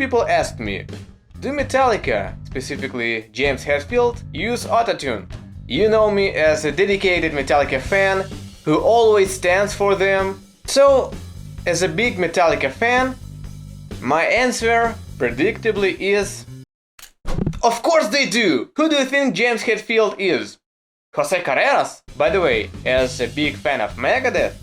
people asked me, do Metallica, specifically James Hetfield, use Autotune? You know me as a dedicated Metallica fan who always stands for them. So, as a big Metallica fan, my answer, predictably, is... Of course they do! Who do you think James Hetfield is? Jose Carreras? By the way, as a big fan of Megadeth,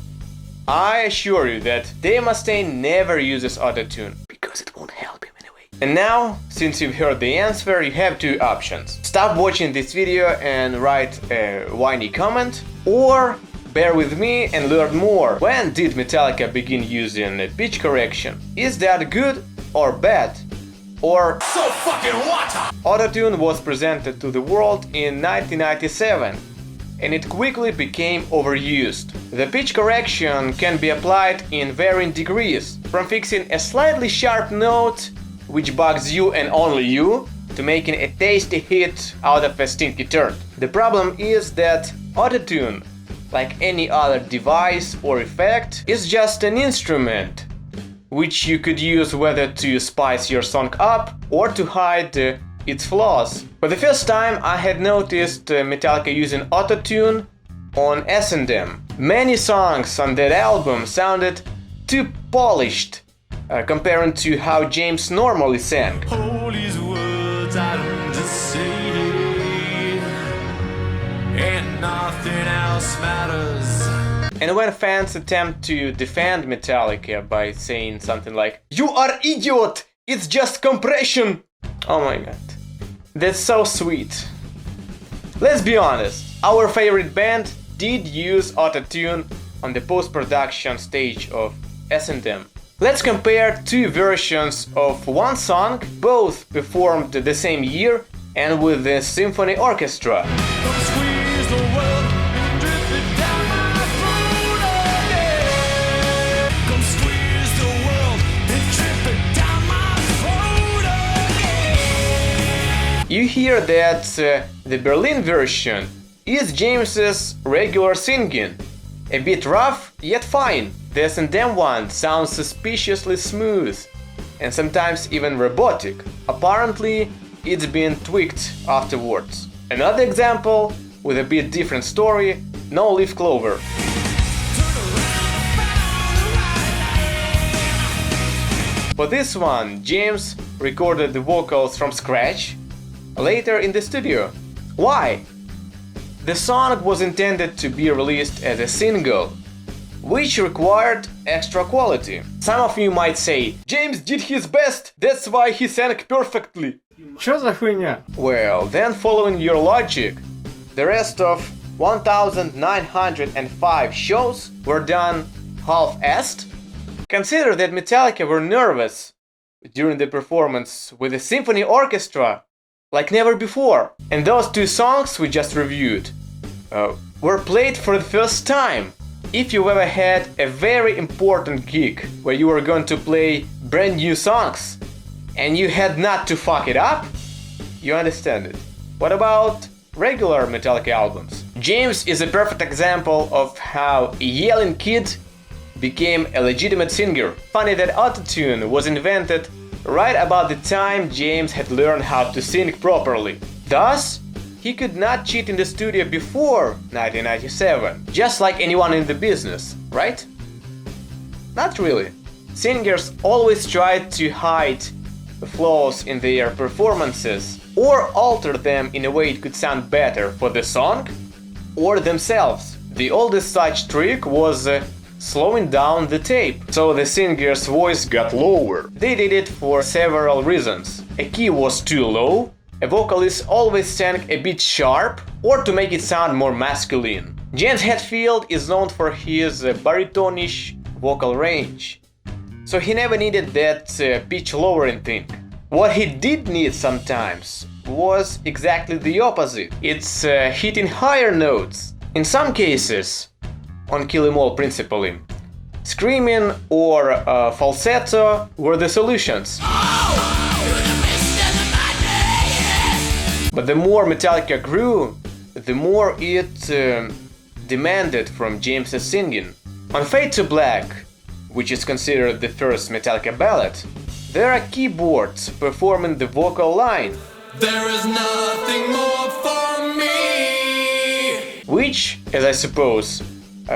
I assure you that Dave Mustaine never uses Autotune, because it won't help him anyway. And now, since you've heard the answer, you have two options. Stop watching this video and write a whiny comment, or bear with me and learn more. When did Metallica begin using pitch correction? Is that good or bad? Or so fucking what? Autotune was presented to the world in 1997, and it quickly became overused. The pitch correction can be applied in varying degrees, from fixing a slightly sharp note, which bugs you and only you, to making a tasty hit out of a stinky turd. The problem is that Autotune, like any other device or effect, is just an instrument, which you could use whether to spice your song up or to hide its flaws. For the first time, I had noticed Metallica using Autotune on S&M. Many songs on that album sounded too polished, comparing to how James normally sang. All these words I don't just say, and nothing else matters. And when fans attempt to defend Metallica by saying something like, "You are idiot! It's just compression!" Oh my god. That's so sweet. Let's be honest, our favorite band did use Autotune on the post-production stage of S&M. Let's compare two versions of one song, both performed the same year and with the symphony orchestra. You hear that the Berlin version is James's regular singing. A bit rough, yet fine. The S&M one sounds suspiciously smooth, and sometimes even robotic. Apparently, it's been tweaked afterwards. Another example, with a bit different story, No Leaf Clover. For this one, James recorded the vocals from scratch, later in the studio. Why? The song was intended to be released as a single, which required extra quality. Some of you might say, James did his best, that's why he sang perfectly. Чё за хуйня? Well, then following your logic, the rest of 1905 shows were done half-assed. Consider that Metallica were nervous during the performance with a symphony orchestra like never before. And those two songs we just reviewed were played for the first time. If you ever had a very important gig where you were going to play brand new songs and you had not to fuck it up, you understand it. What about regular Metallica albums? James is a perfect example of how a yelling kid became a legitimate singer. Funny that Autotune was invented right about the time James had learned how to sing properly. Thus, he could not cheat in the studio before 1997, just like anyone in the business, right? Not really. Singers always tried to hide the flaws in their performances or alter them in a way it could sound better for the song or themselves. The oldest such trick was slowing down the tape, so the singer's voice got lower. They did it for several reasons. A key was too low, a vocalist always sang a bit sharp, or to make it sound more masculine. James Hetfield is known for his baritonish vocal range, so he never needed that pitch lowering thing. What he did need sometimes was exactly the opposite. It's hitting higher notes. In some cases, on Kill 'Em All principally, screaming or falsetto were the solutions. But the more Metallica grew, the more it demanded from James's singing. On Fade to Black, which is considered the first Metallica ballad, There are keyboards performing the vocal line, There is nothing more for me. which, as I suppose,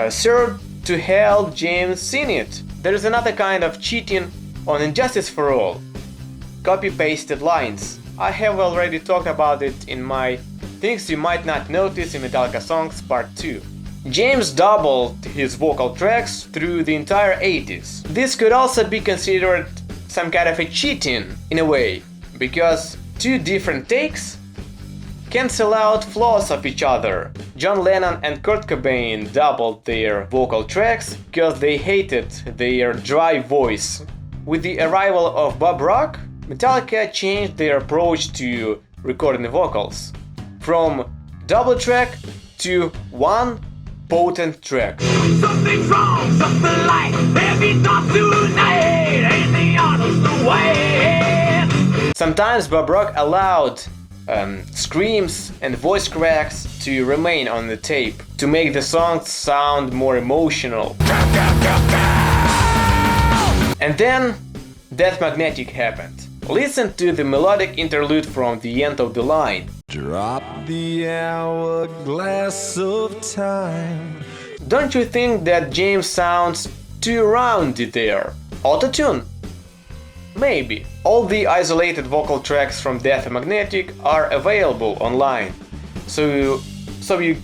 served to help James sing it. There is another kind of cheating on Injustice for All. Copy-pasted lines. I have already talked about it in my Things You Might Not Notice in Metallica Songs Part 2. James doubled his vocal tracks through the entire 80s. This could also be considered some kind of a cheating, in a way, because two different takes cancel out flaws of each other. John Lennon and Kurt Cobain doubled their vocal tracks because they hated their dry voice. With the arrival of Bob Rock, Metallica changed their approach to recording the vocals from double track to one potent track. Something's wrong, something like heavy thoughts tonight, ain't the honest way. Sometimes Bob Rock allowed screams and voice cracks to remain on the tape to make the songs sound more emotional. And then Death Magnetic happened. Listen to the melodic interlude from the end of the line. Drop the hourglass of time. Don't you think that James sounds too rounded there? Autotune? Maybe. All the isolated vocal tracks from Death Magnetic are available online, so you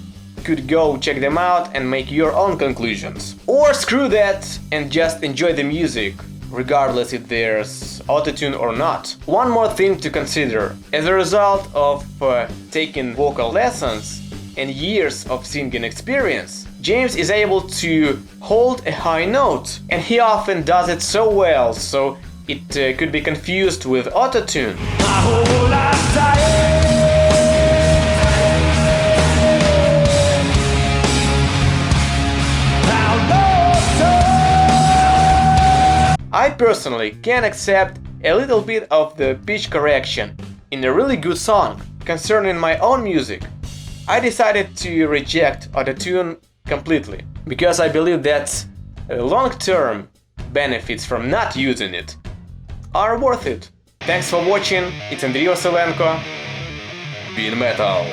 could go check them out and make your own conclusions. Or screw that and just enjoy the music, regardless if there's autotune or not. One more thing to consider. As a result of taking vocal lessons and years of singing experience, James is able to hold a high note, and he often does it so well, so it could be confused with autotune. I personally can accept a little bit of the pitch correction in a really good song. Concerning my own music, I decided to reject autotune completely, because I believe that long-term benefits from not using it are worth it. Thanks for watching, it's Andriy Vasylenko. Be in metal!